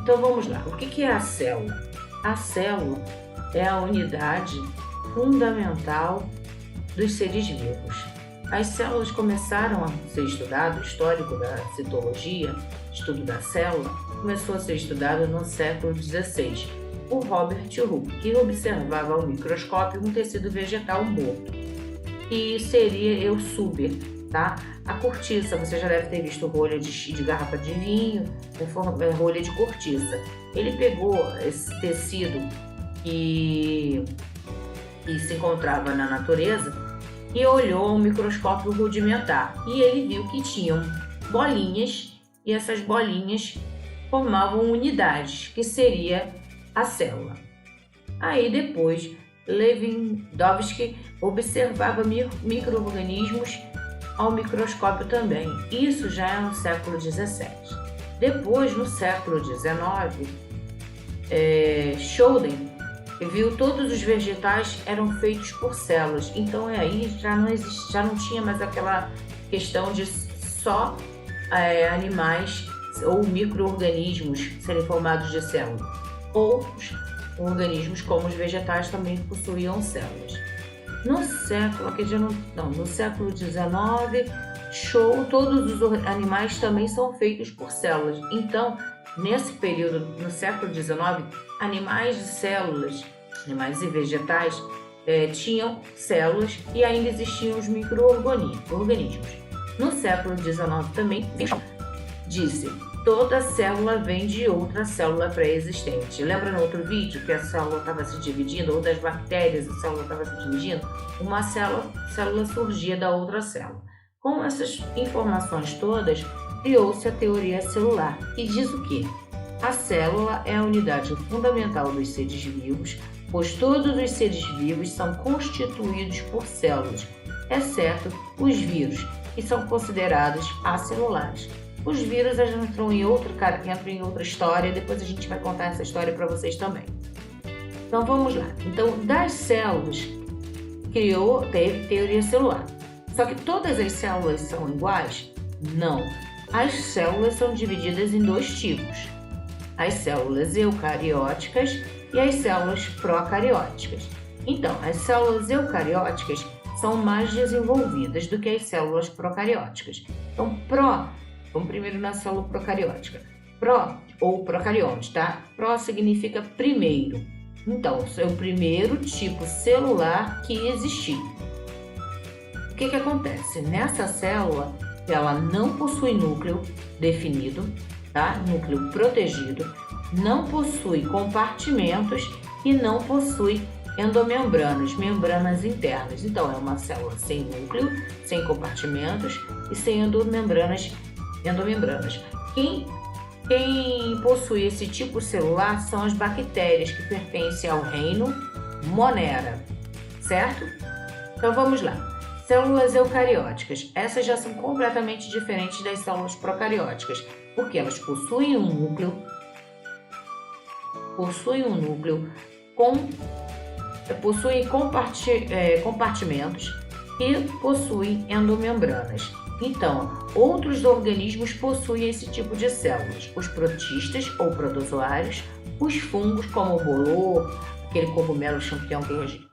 Então vamos lá, o que é a célula? A célula é a unidade fundamental dos seres vivos. As células começaram a ser estudadas, o histórico da citologia, estudo da célula, começou a ser estudado no século XVI, por Robert Hooke, que observava ao microscópio um tecido vegetal morto, que seria Eusúber, tá? A cortiça, você já deve ter visto rolha de garrafa de vinho, rolha de cortiça. Ele pegou esse tecido que se encontrava na natureza e olhou um microscópio rudimentar. E ele viu que tinham bolinhas, e essas bolinhas formavam unidades, que seria a célula. Aí depois, Lewandowski observava micro-organismos ao microscópio também. Isso já é no século XVII. Depois, no século XIX, Schouten viu todos os vegetais eram feitos por células. Então aí já não tinha mais aquela questão de só animais ou micro-organismos serem formados de células. Outros organismos, como os vegetais, também possuíam células. No século XIX, todos os animais também são feitos por células. Então, nesse período, no século XIX, animais e vegetais tinham células e ainda existiam os micro-organismos. No século XIX também disse: toda célula vem de outra célula pré-existente. Lembra no outro vídeo que a célula estava se dividindo, ou das bactérias a célula estava se dividindo? Uma célula surgia da outra célula. Com essas informações todas, criou-se a teoria celular, que diz o quê? A célula é a unidade fundamental dos seres vivos, pois todos os seres vivos são constituídos por células, exceto os vírus, que são considerados acelulares. Os vírus entram em outra história, depois a gente vai contar essa história para vocês também. Então vamos lá. Então, das células, teve teoria celular. Só que todas as células são iguais? Não. As células são divididas em dois tipos: as células eucarióticas e as células procarióticas. Então, as células eucarióticas são mais desenvolvidas do que as células procarióticas. Então, vamos primeiro na célula procariótica. Ou procarionte, tá? Pro significa primeiro. Então, é o primeiro tipo celular que existiu. O que acontece? Nessa célula, ela não possui núcleo definido, tá? Núcleo protegido, não possui compartimentos e não possui endomembranas, membranas internas. Então, é uma célula sem núcleo, sem compartimentos e sem endomembranas. Quem possui esse tipo celular são as bactérias, que pertencem ao reino Monera, certo? Então vamos lá. Células eucarióticas. Essas já são completamente diferentes das células procarióticas, porque elas possuem um núcleo, possuem compartimentos e possuem endomembranas. Então, outros organismos possuem esse tipo de células: os protistas ou protozoários, os fungos como o bolor, aquele cogumelo champignon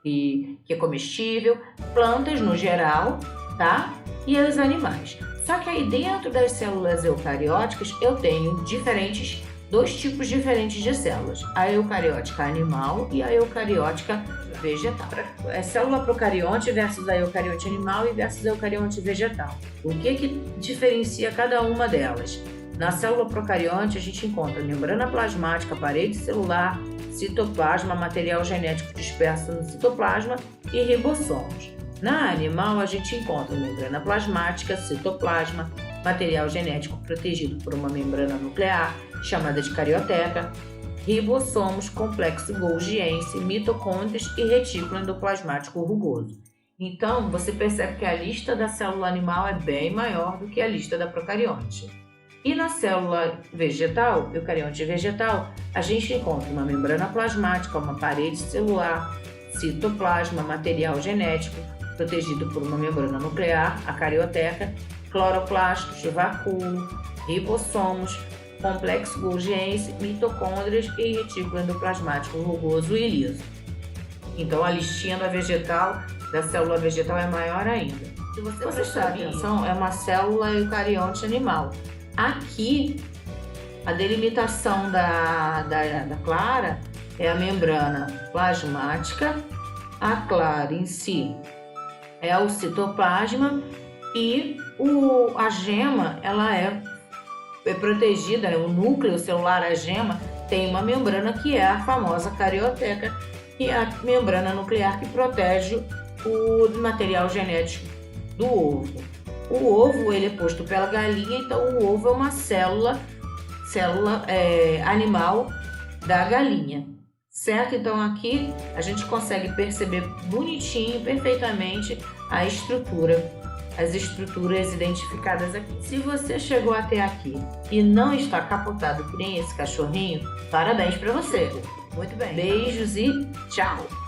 que é comestível, plantas no geral, tá? E os animais. Só que aí dentro das células eucarióticas eu tenho dois tipos diferentes de células: a eucariótica animal e a eucariótica vegetal. É célula procarionte versus a eucarionte animal e versus a eucarionte vegetal. O que diferencia cada uma delas? Na célula procarionte a gente encontra membrana plasmática, parede celular, citoplasma, material genético disperso no citoplasma e ribossomos. Na animal a gente encontra membrana plasmática, citoplasma, material genético protegido por uma membrana nuclear, chamada de carioteca, ribossomos, complexo golgiense, mitocôndrias e retículo endoplasmático rugoso. Então, você percebe que a lista da célula animal é bem maior do que a lista da procarionte. E na célula vegetal, eucarionte vegetal, a gente encontra uma membrana plasmática, uma parede celular, citoplasma, material genético protegido por uma membrana nuclear, a carioteca, cloroplastos, vacúolo, ribossomos, complexo Golgiense, mitocôndrias e retículo endoplasmático rugoso e liso. Então a listinha da célula vegetal é maior ainda. Se você prestar atenção, é uma célula eucarionte animal. Aqui, a delimitação da clara é a membrana plasmática, a clara em si é o citoplasma e a gema ela é protegida, né? O núcleo celular, a gema, tem uma membrana que é a famosa carioteca, que é a membrana nuclear que protege o material genético do ovo. O ovo ele é posto pela galinha, então o ovo é uma célula animal da galinha, certo? Então aqui a gente consegue perceber bonitinho, perfeitamente as estruturas identificadas aqui. Se você chegou até aqui e não está capotado que nem esse cachorrinho, parabéns para você. Muito bem. Beijos e tchau!